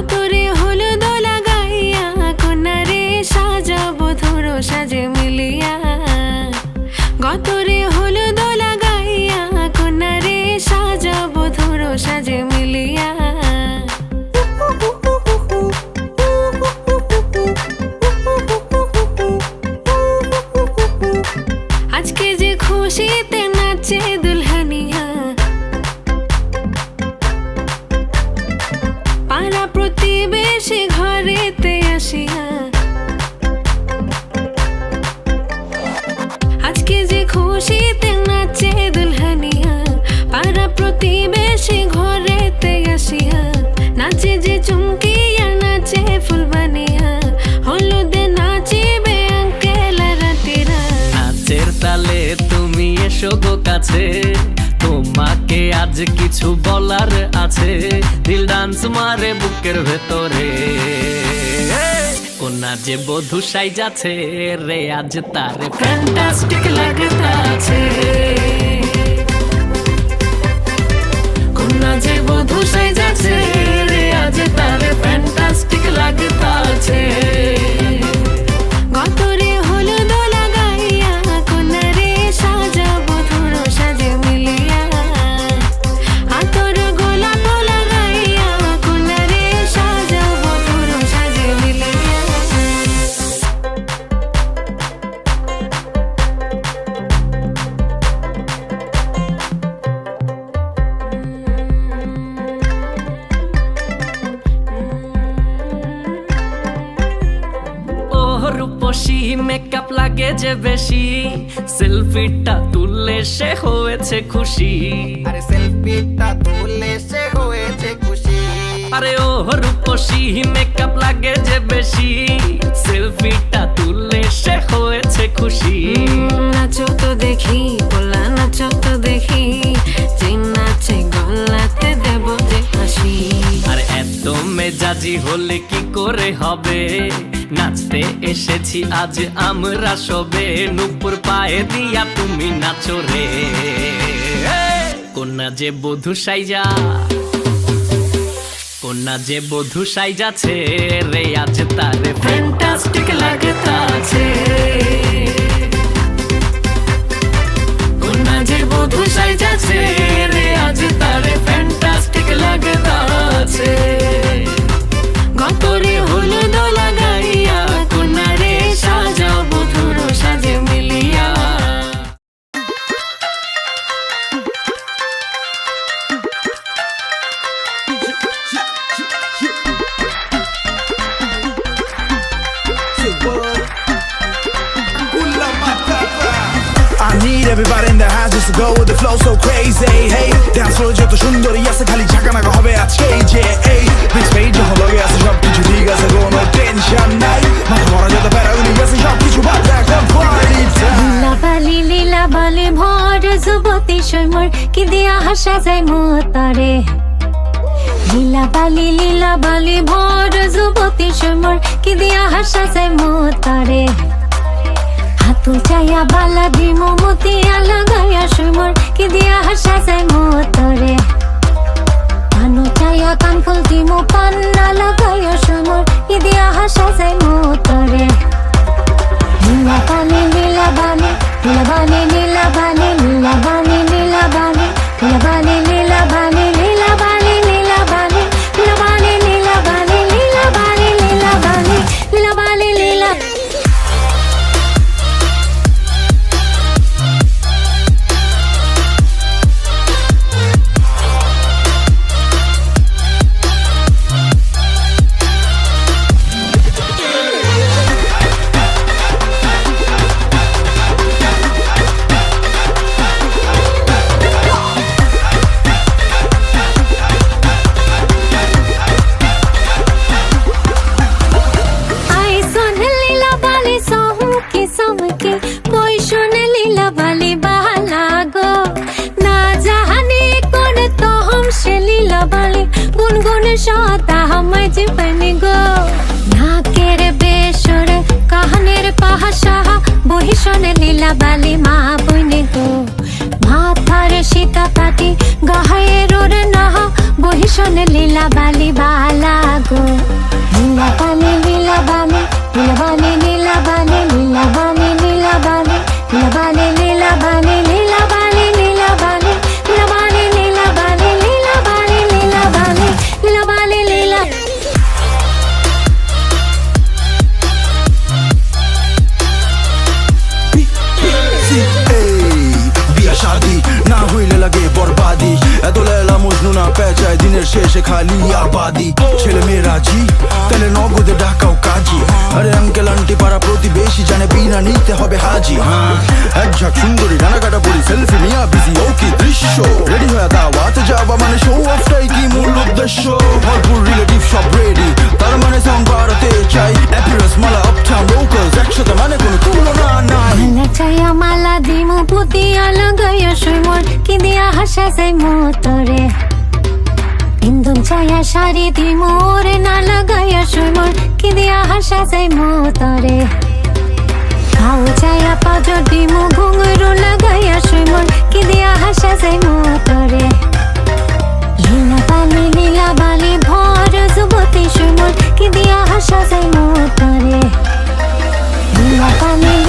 গতরে হলুদ লাগাইয়া কন্যারে সাজাবো ধরো সাজে মিলিয়া। গতরে হলুদ লাগাইয়া কন্যারে সাজাবো ধরো সাজে মিলিয়া। আজকে যে খুশিতে নাচে দুলহানিয়া, পাড়া প্রতিবেশী ঘরেতে আসিয়া। আজকে যে খুশিতে নাচে দুলহানিয়া, পাড়া প্রতিবেশী ঘরেতে আসিয়া। নাচে যে চুমকিয়া নাচে ফুলবানিয়া, হলুদে নাচিবে আঙ্কেল রাতিরা। নাচের তালে তুমি এসো গো কাছে, তোমাকে আজ কিছু বলার আছে। দিল ডান্স মারে বুকের ভেতরে, কোনা যে বধূ সাইজাছে রে আজ তারে ফ্যান্টাস্টিক লাগতাছে। কোনা যে বধূ সাইজাছে রে আজ তারে ফ্যান্টাস্টিক লাগতাছে। গতরে হলুদ লাগাইয়া কন্যারে সাজাবো ধরো সাজে মিলিয়া। আতর গোলাপ লাগাইয়া কন্যারে সাজাবো ধরো সাজে মিলিয়া। রূপসী মেকআপ লাগে যে বেশি, সেলফিটা তুললে সে হয়েছে খুশি। আরে সেলফিটা তুললে সে হয়েছে খুশি। আরে ও রূপসী মেকআপ লাগে যে বেশি, সেলফিটা তুললে সে হয়েছে খুশি। নাচো তো দেখি পোলা নাচো তো দেখি, যে নাচে গলাতে দেব যে হাসি। আর এত মেজাজি হলে কি করে হবে, নাচতে এসেছি আজ আমরা সবে। নুপুর পায়ে দিয়া তুমি নাচো রে, কোনা যে বধূ সাইজা, কোনা যে বধূ সাইজাছে রে আজ তারে ফ্যান্টাস্টিক লাগতাছে। কোনা যে বধূ সাইজাছে রে আজ তারে ফ্যান্টাস্টিক লাগতাছে। গতরে হলুদ লাগাইয়া কন্যারে সাজাবো ধরো সাজে মিলিয়া। I need everybody in the house just to go with the flow so crazy. Hey, dance floor যত সুন্দরী আছে খালি ঝাঁকানাকা হবে আজকে যে এই বিগ স্টেজ হলো গেছে সবকিছু ঠিক আছে কোনো টেনশন নাই। মাথা ভরা যত প্যারাগুলি গেছে সবকিছু বাদ এখন পার্টি টাইম। লীলা বালি ভর যুবতী সৈমর কি দিয়া হাসা যায় মতারে। লীলা বালি ভর যুবতী সৈমর কি দিয়া হাসা যায় মতারে। হাতু চাইয়া বালা দিমো মতিয়া লাগাইয়া সৈমর কি দিয়া হাসা যায় মতারে। কানো চাইয়া কানফুল দিমো পান্না লাগাইয়া সৈমর কি দিয়া হাসা যায় মতারে। লীলা বালি লীলা বালি লীলা বালি লীলা বালি লীলা বালি লীলা বালি লীলা বালি লীলা বালি লীলা বালি লীলা বালি লীলা বালি লীলা বালি লীলা বালি লীলা বালি লীলা বালি লীলা। সতা হামাই জীবনে গো নাকের বেসরে কাহানের পাহাসা বহিষণে লীলা বালি মা বইনে গো মাথার সীতা পাটি গায়ে রোর নাহা বহিষণে লীলা বালি বালা গো নীলা বালি নীলা বালি নীলা বালি নীলা বালি নীলা বালি নীলা বালি নীলা বালি নীলা বালি নীলা বালি নীলা বালি নীলা বালি নীলা বালি নীলা বালি নীলা বালি নীলা বালি নীলা বিয়া শাদি না হইলে লাগে বরবাদি এত লেলা মজনু না পেঁচায় দিনের শেষে খালি আবাদি ছেলে মেয়ে রাজি তাহলে নগদে ডাকাও কাজী আরে আঙ্কেল আন্টি পাড়া প্রতিবেশী জানে বিনা নিতে হবে হাজি এক ঝাঁক সুন্দরী রানাকাটা পরি সেলফি নিয়া বিজি ও কি দৃশ্য রেডি হয়ে দাওয়াতে যাবা মানে শো অফটাই কি মূল উদ্দেশ্য ভরপুর রিলেটিভ সব রেডি তার মানে সাউন্ড বাড়াতে চাই অ্যাপিয়ারেন্স মালা আপটাউন লোকালস একসাথে মানে কোনো তুলনা নাই মালা চাইয়া মালা দিমু পুতিয়া লাগাইয়া সুমর কি দিয়া হাসা যাই মোতরে ইন্দন চাইয়া শাড়ি দিমু ওরে না লাগাইয়া সুমর কি দিয়া হাসা যাই মোতরে খাও চাইয়া পাজর দিমু ঘুঙরু লাগাইয়া সুমর কি দিয়া হাসা যাই মোতরে নীলা বালি নীলা বালি ভর যুবতী সুমর কি দিয়া হাসা যাই মোতরে নীলা বালি